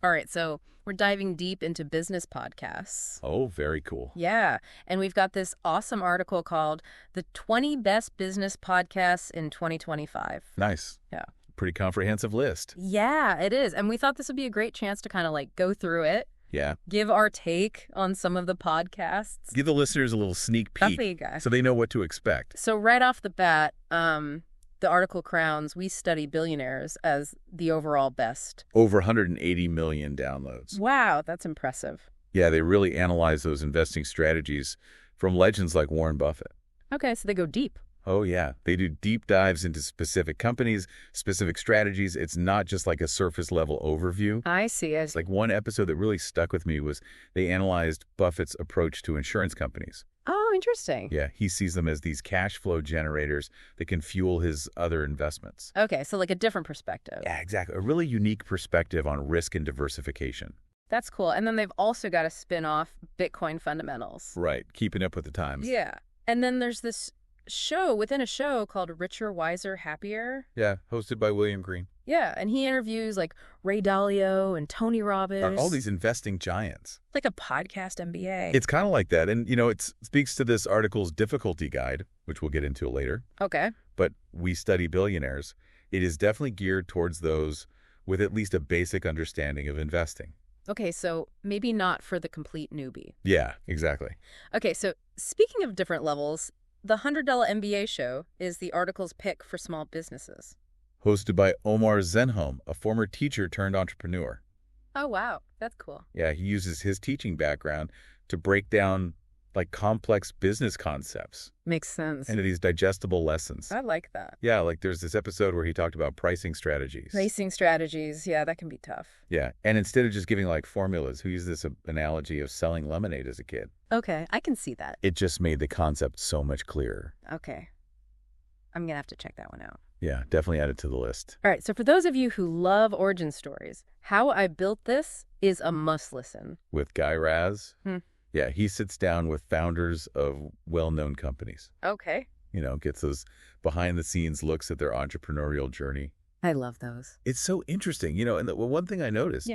All right, so we're diving deep into business podcasts. Oh, very cool. Yeah, and we've got this awesome article called The 20 Best Business Podcasts in 2025. Nice. Yeah. Pretty comprehensive list. Yeah, it is. And we thought this would be a great chance to kind of like go through it, Yeah. give our take on some of the podcasts. Give the listeners a little sneak That's peek what you got. so they know what to expect. So right off the bat, the article crowns We Study Billionaires as the overall best. Over 180 million downloads. Wow, that's impressive. Yeah, they really analyze those investing strategies from legends like Warren Buffett. Okay, so they go deep. Oh, yeah. They do deep dives into specific companies, specific strategies. It's not just like a surface-level overview. I see. It's like one episode that really stuck with me was they analyzed Buffett's approach to insurance companies. Oh, interesting. Yeah, he sees them as these cash flow generators that can fuel his other investments. Okay, so like a different perspective. Yeah, exactly. A really unique perspective on risk and diversification. That's cool. And then they've also got a spin-off, Bitcoin Fundamentals. Right, keeping up with the times. Yeah. And then there's this show within a show called Richer, Wiser, Happier. Yeah, hosted by William Green. Yeah, and he interviews like Ray Dalio and Tony Robbins. All these investing giants. Like a podcast MBA. It's kind of like that. And, it speaks to this article's difficulty guide, which we'll get into later. Okay. But We Study Billionaires. It is definitely geared towards those with at least a basic understanding of investing. Okay, so maybe not for the complete newbie. Yeah, exactly. Okay, so speaking of different levels, the $100 MBA show is the article's pick for small businesses. Hosted by Omar Zenhom, a former teacher turned entrepreneur. Oh, wow. That's cool. Yeah, he uses his teaching background to break down like complex business concepts Makes sense. into these digestible lessons. I like that. Yeah, like there's this episode where he talked about pricing strategies. Pricing strategies, yeah, that can be tough. Yeah, and instead of just giving like formulas, he used this analogy of selling lemonade as a kid. Okay, I can see that. It just made the concept so much clearer. Okay. I'm going to have to check that one out. Yeah, definitely add it to the list. All right, so for those of you who love origin stories, How I Built This is a must listen. With Guy Raz, Hmm. yeah, he sits down with founders of well-known companies. Okay. Gets those behind-the-scenes looks at their entrepreneurial journey. I love those. It's so interesting, and the one thing I noticed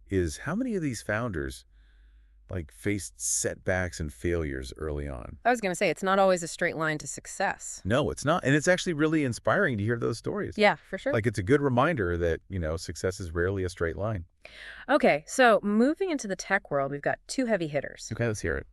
is how many of these founders faced setbacks and failures early on. I was going to say, it's not always a straight line to success. No, it's not. And it's actually really inspiring to hear those stories. Yeah, for sure. It's a good reminder that, success is rarely a straight line. Okay, so moving into the tech world, we've got two heavy hitters. Okay, let's hear it.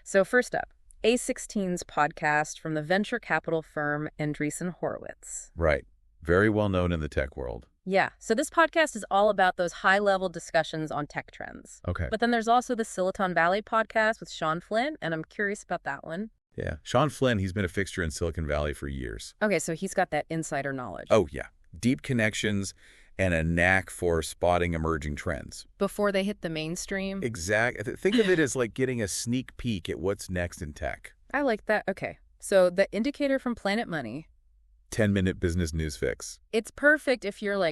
So first up, A16's podcast from the venture capital firm Andreessen Horowitz. Right. Very well known in the tech world. Yeah, so this podcast is all about those high-level discussions on tech trends. Okay. But then there's also the Silicon Valley podcast with Sean Flynn, and I'm curious about that one. Yeah. Sean Flynn, he's been a fixture in Silicon Valley for years. Okay, so he's got that insider knowledge. Oh, yeah. Deep connections and a knack for spotting emerging trends. Before they hit the mainstream? Exactly. Think of it as like getting a sneak peek at what's next in tech. I like that. Okay, so the indicator from Planet Money. 10-minute business news fix. It's perfect if you're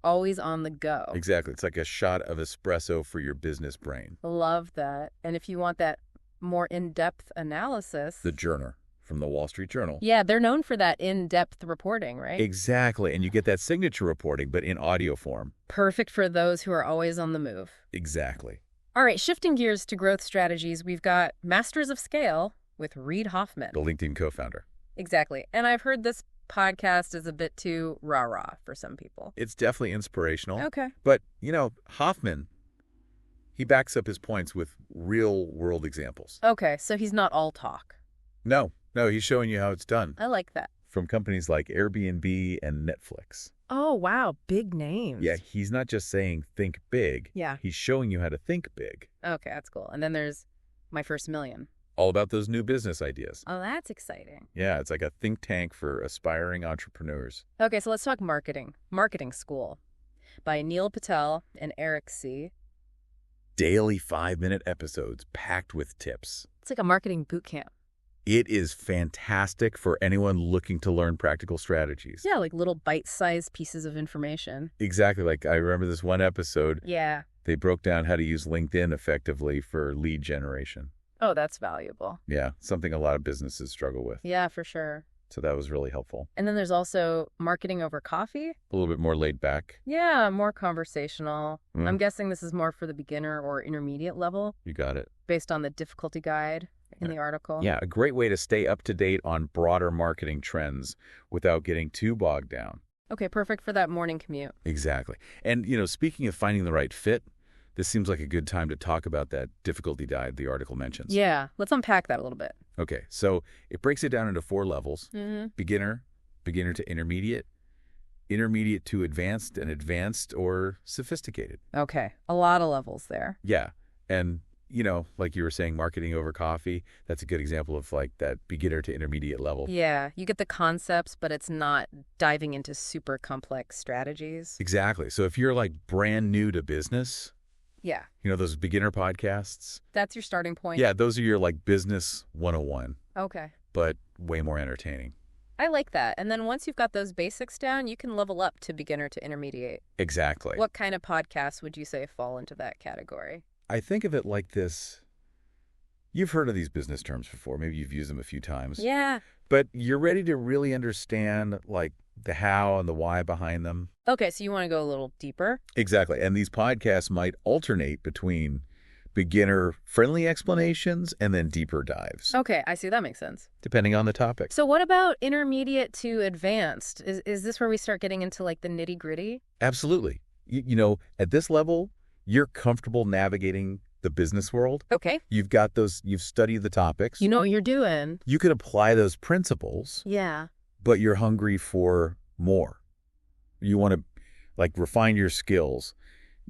always on the go. Exactly. It's like a shot of espresso for your business brain. Love that. And if you want that more in-depth analysis. The Journal from the Wall Street Journal. Yeah, they're known for that in-depth reporting, right? Exactly. And you get that signature reporting, but in audio form. Perfect for those who are always on the move. Exactly. All right, shifting gears to growth strategies, we've got Masters of Scale with Reid Hoffman. The LinkedIn co-founder. Exactly. And I've heard this podcast is a bit too rah-rah for some people. It's definitely inspirational. Okay. But, Hoffman, he backs up his points with real-world examples. Okay, so he's not all talk. No, he's showing you how it's done. I like that. From companies like Airbnb and Netflix. Oh, wow, big names. Yeah, he's not just saying think big. Yeah. He's showing you how to think big. Okay, that's cool. And then there's My First Million. All about those new business ideas. Oh, that's exciting. Yeah, it's like a think tank for aspiring entrepreneurs. Okay, so let's talk marketing. Marketing School by Neil Patel and Eric C. Daily 5-minute episodes packed with tips. It's like a marketing boot camp. It is fantastic for anyone looking to learn practical strategies. Yeah, like little bite-sized pieces of information. Exactly. Like I remember this one episode. Yeah. They broke down how to use LinkedIn effectively for lead generation. Oh, that's valuable. Yeah, something a lot of businesses struggle with. Yeah, for sure. So that was really helpful. And then there's also marketing over coffee. A little bit more laid back. Yeah, more conversational. I'm guessing this is more for the beginner or intermediate level. You got it. Based on the difficulty guide in the article. Yeah, a great way to stay up to date on broader marketing trends without getting too bogged down. Okay, perfect for that morning commute. Exactly. And, speaking of finding the right fit, this seems like a good time to talk about that difficulty guide the article mentions. Yeah, let's unpack that a little bit. Okay, so it breaks it down into 4 levels. Beginner, beginner to intermediate, intermediate to advanced, and advanced or sophisticated. Okay, a lot of levels there. Yeah, and, like you were saying, marketing over coffee, that's a good example of like that beginner to intermediate level. Yeah, you get the concepts, but it's not diving into super complex strategies. Exactly. So if you're like brand new to business... Yeah. Those beginner podcasts? That's your starting point? Yeah, those are your like business 101. Okay. But way more entertaining. I like that. And then once you've got those basics down, you can level up to beginner to intermediate. Exactly. What kind of podcasts would you say fall into that category? I think of it like this. You've heard of these business terms before. Maybe you've used them a few times. Yeah. But you're ready to really understand like the how and the why behind them. Okay, so you want to go a little deeper? Exactly. And these podcasts might alternate between beginner-friendly explanations and then deeper dives. Okay, I see. That makes sense. Depending on the topic. So what about intermediate to advanced? Is this where we start getting into like the nitty-gritty? Absolutely. At this level, you're comfortable navigating the business world. Okay. You've studied the topics. You know what you're doing. You could apply those principles. Yeah. But you're hungry for more. You want to refine your skills,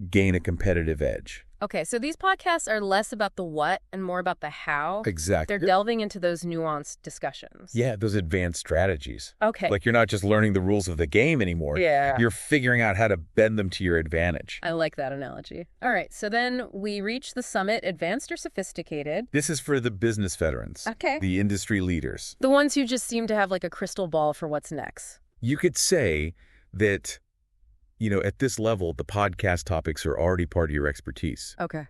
gain a competitive edge. Okay, so these podcasts are less about the what and more about the how. Exactly. They're delving into those nuanced discussions. Yeah, those advanced strategies. Okay. Like you're not just learning the rules of the game anymore. Yeah. You're figuring out how to bend them to your advantage. I like that analogy. All right, so then we reach the summit, advanced or sophisticated. This is for the business veterans. Okay. The industry leaders. The ones who just seem to have like a crystal ball for what's next. You could say that, at this level, the podcast topics are already part of your expertise. Okay.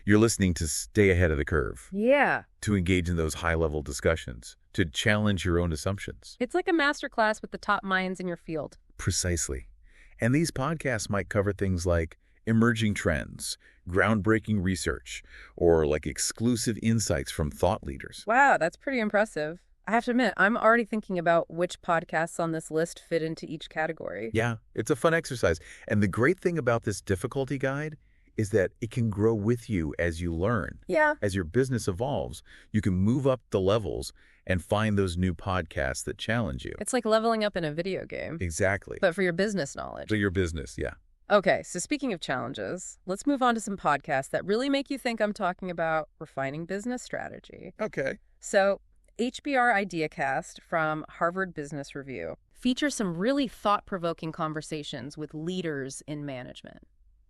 You're listening to stay ahead of the curve. Yeah. To engage in those high-level discussions, to challenge your own assumptions. It's like a masterclass with the top minds in your field. Precisely. And these podcasts might cover things like emerging trends, groundbreaking research, or like exclusive insights from thought leaders. Wow, that's pretty impressive. I have to admit, I'm already thinking about which podcasts on this list fit into each category. Yeah, it's a fun exercise. And the great thing about this difficulty guide is that it can grow with you as you learn. Yeah. As your business evolves, you can move up the levels and find those new podcasts that challenge you. It's like leveling up in a video game. Exactly. But for your business knowledge. For your business, yeah. Okay, so speaking of challenges, let's move on to some podcasts that really make you think I'm talking about refining business strategy. Okay. So HBR IdeaCast from Harvard Business Review features some really thought-provoking conversations with leaders in management.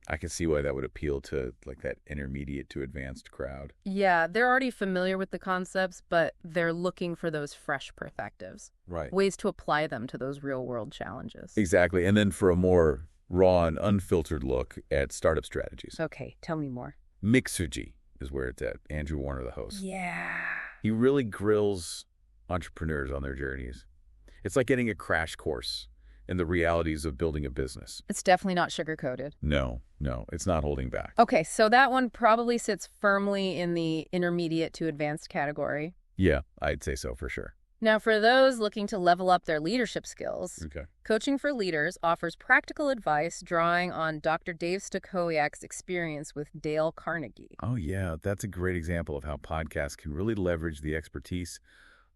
I can see why that would appeal to like that intermediate to advanced crowd. Yeah, they're already familiar with the concepts, but they're looking for those fresh perspectives. Right. Ways to apply them to those real-world challenges. Exactly. And then for a more raw and unfiltered look at startup strategies. Okay, tell me more. Mixergy is where it's at. Andrew Warner, the host. Yeah. He really grills entrepreneurs on their journeys. It's like getting a crash course in the realities of building a business. It's definitely not sugar-coated. No, it's not holding back. Okay, so that one probably sits firmly in the intermediate to advanced category. Yeah, I'd say so for sure. Now, for those looking to level up their leadership skills, Coaching for Leaders offers practical advice drawing on Dr. Dave Stachowiak's experience with Dale Carnegie. Oh, yeah, that's a great example of how podcasts can really leverage the expertise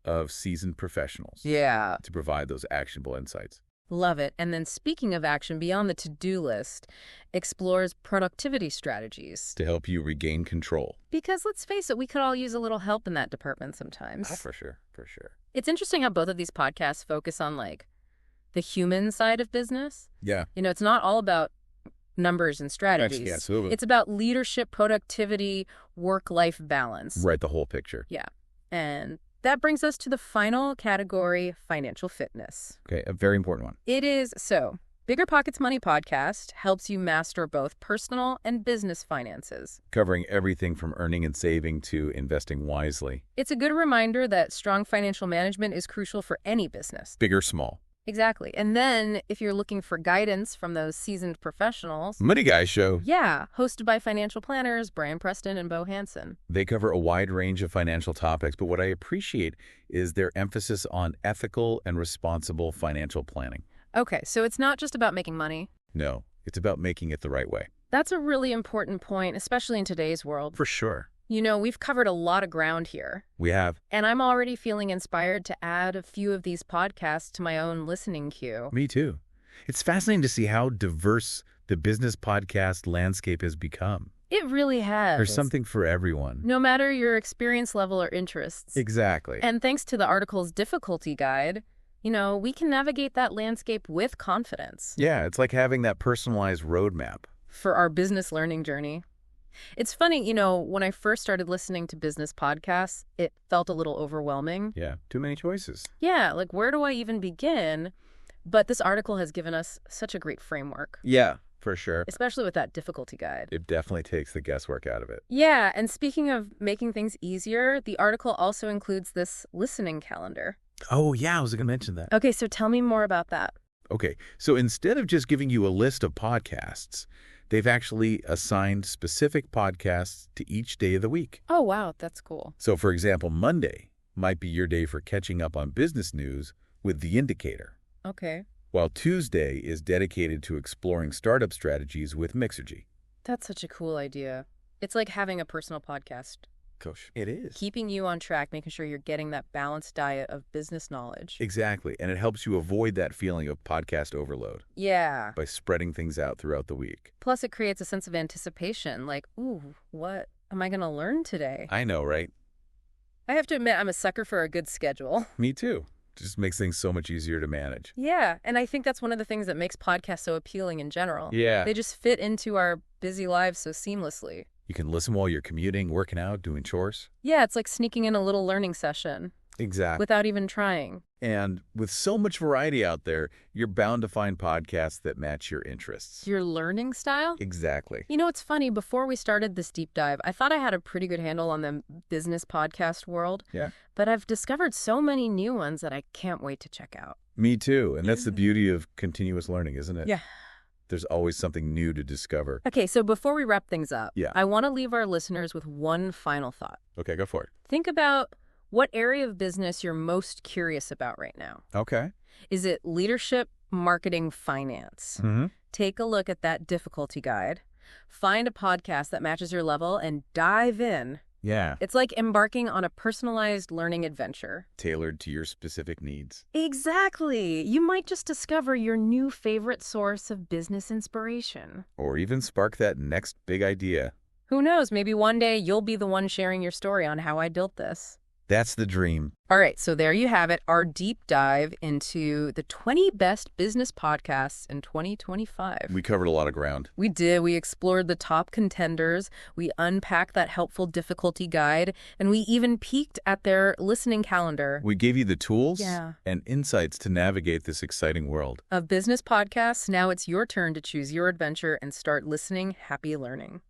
of seasoned professionals. Yeah. To provide those actionable insights. Love it. And then speaking of action, Beyond the To-Do List explores productivity strategies. To help you regain control. Because let's face it, we could all use a little help in that department sometimes. For sure. It's interesting how both of these podcasts focus on like the human side of business. Yeah. It's not all about numbers and strategies. Yeah, absolutely. It's about leadership, productivity, work-life balance. Right, the whole picture. Yeah. And that brings us to the final category, financial fitness. Okay, a very important one. It is. So Bigger Pockets Money podcast helps you master both personal and business finances, covering everything from earning and saving to investing wisely. It's a good reminder that strong financial management is crucial for any business. Big or small. Exactly. And then if you're looking for guidance from those seasoned professionals... Money Guy Show. Yeah, hosted by financial planners Brian Preston and Bo Hansen. They cover a wide range of financial topics, but what I appreciate is their emphasis on ethical and responsible financial planning. Okay, so it's not just about making money. No, it's about making it the right way. That's a really important point, especially in today's world. For sure. You know, we've covered a lot of ground here. We have. And I'm already feeling inspired to add a few of these podcasts to my own listening queue. Me too. It's fascinating to see how diverse the business podcast landscape has become. It really has. There's something for everyone. No matter your experience level or interests. Exactly. And thanks to the article's difficulty guide, you know, we can navigate that landscape with confidence. Yeah, it's like having that personalized roadmap. For our business learning journey. It's funny, you know, when I first started listening to business podcasts, it felt a little overwhelming. Yeah, too many choices. Yeah, like where do I even begin? But this article has given us such a great framework. Yeah, for sure. Especially with that difficulty guide. It definitely takes the guesswork out of it. Yeah, and speaking of making things easier, the article also includes this listening calendar. Oh, yeah, I was going to mention that. Okay, so tell me more about that. Okay, so instead of just giving you a list of podcasts, they've actually assigned specific podcasts to each day of the week. Oh, wow, that's cool. So, for example, Monday might be your day for catching up on business news with The Indicator. Okay. While Tuesday is dedicated to exploring startup strategies with Mixergy. That's such a cool idea. It's like having a personal podcast. Coach, it is. Keeping you on track, making sure you're getting that balanced diet of business knowledge. Exactly, and it helps you avoid that feeling of podcast overload. Yeah. By spreading things out throughout the week. Plus, it creates a sense of anticipation, like, ooh, what am I going to learn today? I know, right? I have to admit, I'm a sucker for a good schedule. Me too. Just makes things so much easier to manage. Yeah, and I think that's one of the things that makes podcasts so appealing in general. Yeah. They just fit into our busy lives so seamlessly. You can listen while you're commuting, working out, doing chores. Yeah, it's like sneaking in a little learning session. Exactly. Without even trying. And with so much variety out there, you're bound to find podcasts that match your interests. Your learning style? Exactly. You know, it's funny. Before we started this deep dive, I thought I had a pretty good handle on the business podcast world. Yeah. But I've discovered so many new ones that I can't wait to check out. Me too. And that's the beauty of continuous learning, isn't it? Yeah. There's always something new to discover. Okay, so before we wrap things up, yeah. I want to leave our listeners with one final thought. Okay, go for it. Think about what area of business you're most curious about right now. Okay. Is it leadership, marketing, finance? Mm-hmm. Take a look at that difficulty guide. Find a podcast that matches your level and dive in. Yeah. It's like embarking on a personalized learning adventure. Tailored to your specific needs. Exactly. You might just discover your new favorite source of business inspiration. Or even spark that next big idea. Who knows? Maybe one day you'll be the one sharing your story on how I built this. That's the dream. All right, so there you have it, our deep dive into the 20 best business podcasts in 2025. We covered a lot of ground. We did. We explored the top contenders. We unpacked that helpful difficulty guide, and we even peeked at their listening calendar. We gave you the tools and insights to navigate this exciting world. Of business podcasts, now it's your turn to choose your adventure and start listening, happy learning.